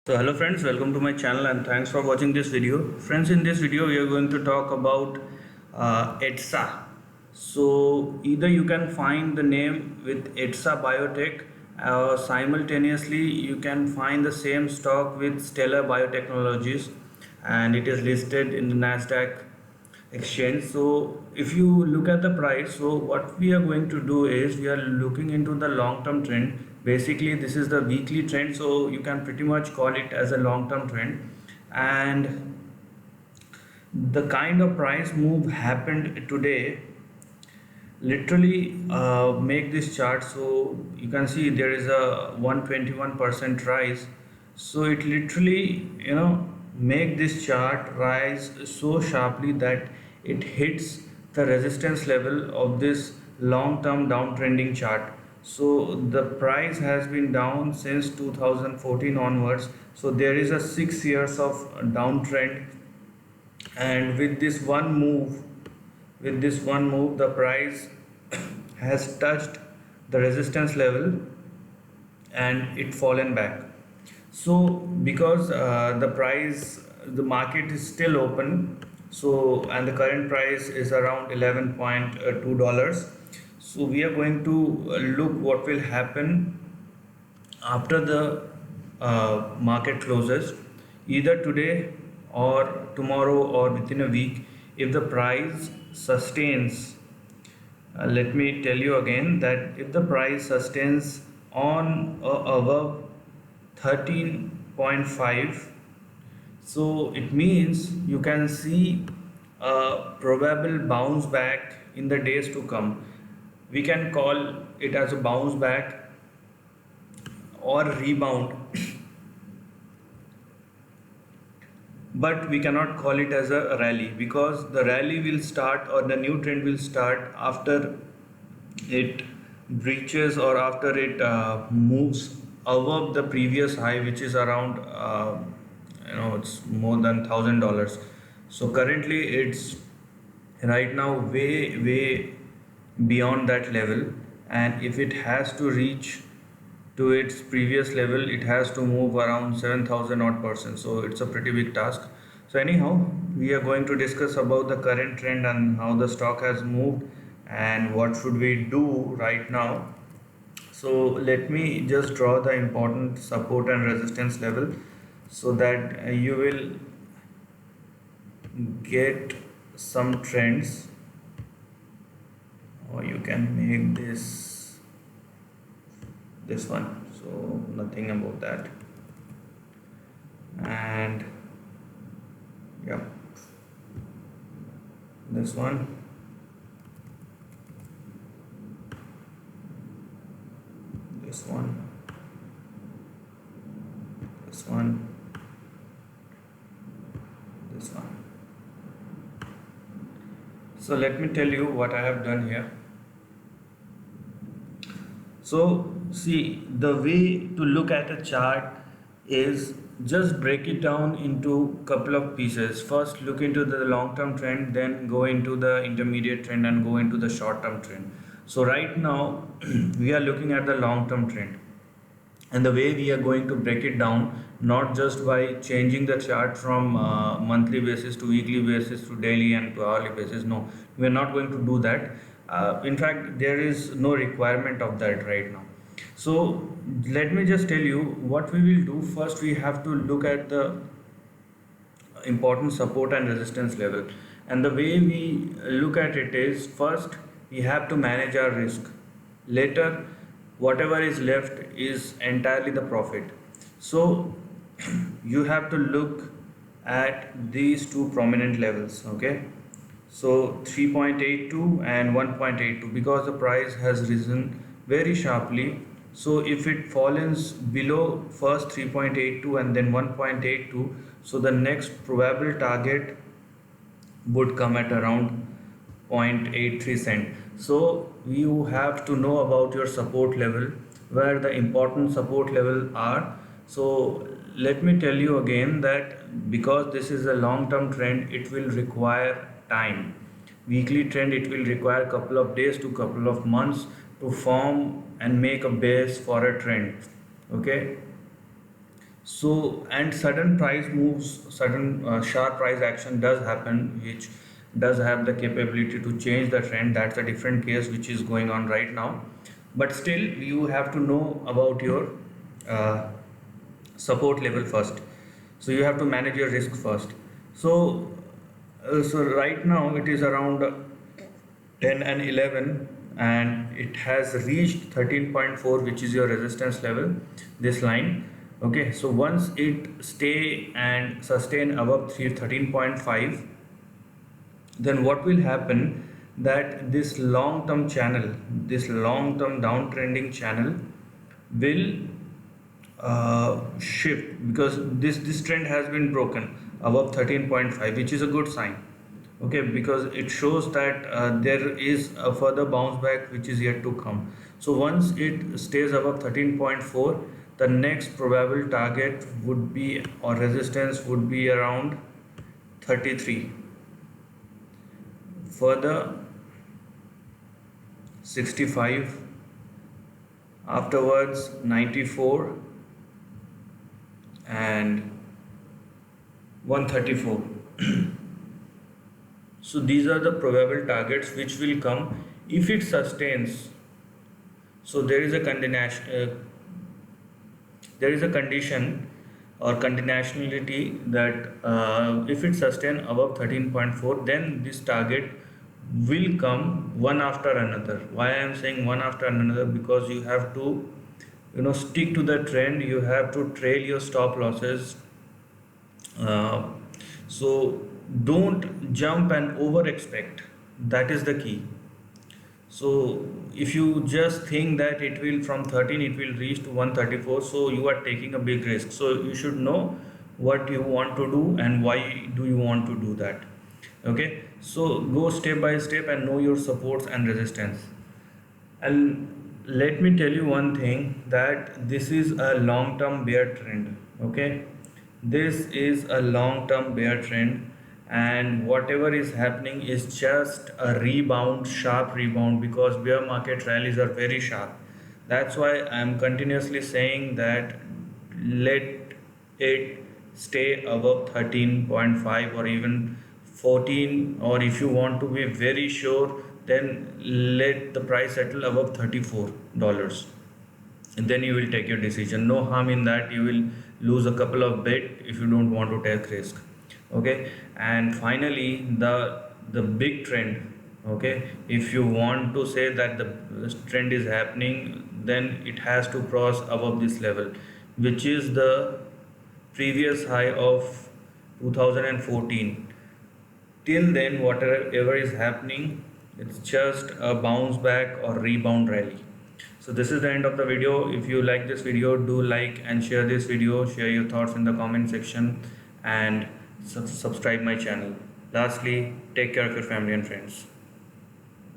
So hello friends, welcome to my channel and thanks for watching this video. Friends, in this video we are going to talk about ETSA. So either you can find the name with ETSA Biotech or simultaneously you can find the same stock with Stellar Biotechnologies, and it is listed in the Nasdaq exchange. So if you look at the price, so what we are going to do is we are looking into the long term trend. Basically this is the weekly trend, so you can pretty much call it as a long term trend. And the kind of price move happened today literally make this chart. So you can see there is a 121% rise. So it literally make this chart rise so sharply that it hits the resistance level of this long term downtrending chart. So the price has been down since 2014 onwards, so there is a 6 years of downtrend. And with this one move the price has touched the resistance level and it fallen back. So because the market is still open, so and the current price is around $11.2. So we are going to look what will happen after the market closes, either today or tomorrow or within a week. If the price sustains, let me tell you again that if the price sustains on above 13.5, so it means you can see a probable bounce back in the days to come. We can call it as a bounce back or rebound, but we cannot call it as a rally, because the rally will start or the new trend will start after it breaches or after it moves above the previous high, which is around it's more than $1,000. So currently it's right now way beyond that level, and if it has to reach to its previous level, it has to move around 7,000 odd percent. So it's a pretty big task. So anyhow, we are going to discuss about the current trend and how the stock has moved and what should we do right now. So let me just draw the important support and resistance level so that you will get some trends, or you can make this one, so nothing about that. And yeah, this one, this one, this one, this one. So let me tell you what I have done here. So see, the way to look at a chart is just break it down into couple of pieces. First look into the long term trend, then go into the intermediate trend and go into the short term trend. So right now we are looking at the long term trend, and the way we are going to break it down, not just by changing the chart from monthly basis to weekly basis to daily and to hourly basis. No, we are not going to do that. In fact, there is no requirement of that right now. So let me just tell you what we will do. First we have to look at the important support and resistance level, and the way we look at it is, first we have to manage our risk, later whatever is left is entirely the profit. So you have to look at these two prominent levels, okay? So 3.82 and 1.82, because the price has risen very sharply. So if it falls below first 3.82 and then 1.82, so the next probable target would come at around 0.83 cent. So you have to know about your support level, where the important support level are. So let me tell you again that because this is a long term trend, it will require time. Weekly trend, it will require a couple of days to couple of months to form and make a base for a trend, okay? So, and sudden price moves, sudden sharp price action does happen, which does have the capability to change the trend. That's a different case which is going on right now. But still, you have to know about your uh, support level first. So you have to manage your risk first. So, so right now it is around 10 and 11, and it has reached 13.4, which is your resistance level, this line. Okay, so once it stay and sustain above 13.5, then what will happen, that this long term channel, this long term downtrending channel will shift, because this trend has been broken above 13.5, which is a good sign. Okay, because it shows that there is a further bounce back which is yet to come. So once it stays above 13.4, the next probable target would be, or resistance would be, around 33, further 65, afterwards 94, and 134. So these are the probable targets which will come if it sustains. So there is a condition or conditionality that if it sustain above 13.4, then this target will come one after another. Why I am saying one after another? Because you have to, stick to the trend. You have to trail your stop losses. uh, so don't jump and over expect. That is the key. So if you just think that it will, from 13 it will reach to 134, so you are taking a big risk. So you should know what you want to do and why do you want to do that. Okay, so go step by step and know your supports and resistance. And let me tell you one thing, that this is a long term bear trend. Okay, this is a long term bear trend, and whatever is happening is just a rebound, sharp rebound, because bear market rallies are very sharp. That's why I am continuously saying that let it stay above 13.5 or even 14, or if you want to be very sure, then let the price settle above $34, and then you will take your decision. No harm in that. You will lose a couple of bit if you don't want to take risk. Okay, and finally the big trend. Okay, if you want to say that the trend is happening, then it has to cross above this level, which is the previous high of 2014. Till then, whatever is happening, it's just a bounce back or rebound rally. So this is the end of the video. If you like this video, do like and share this video. Share your thoughts in the comment section, and subscribe my channel. Lastly, take care of your family and friends.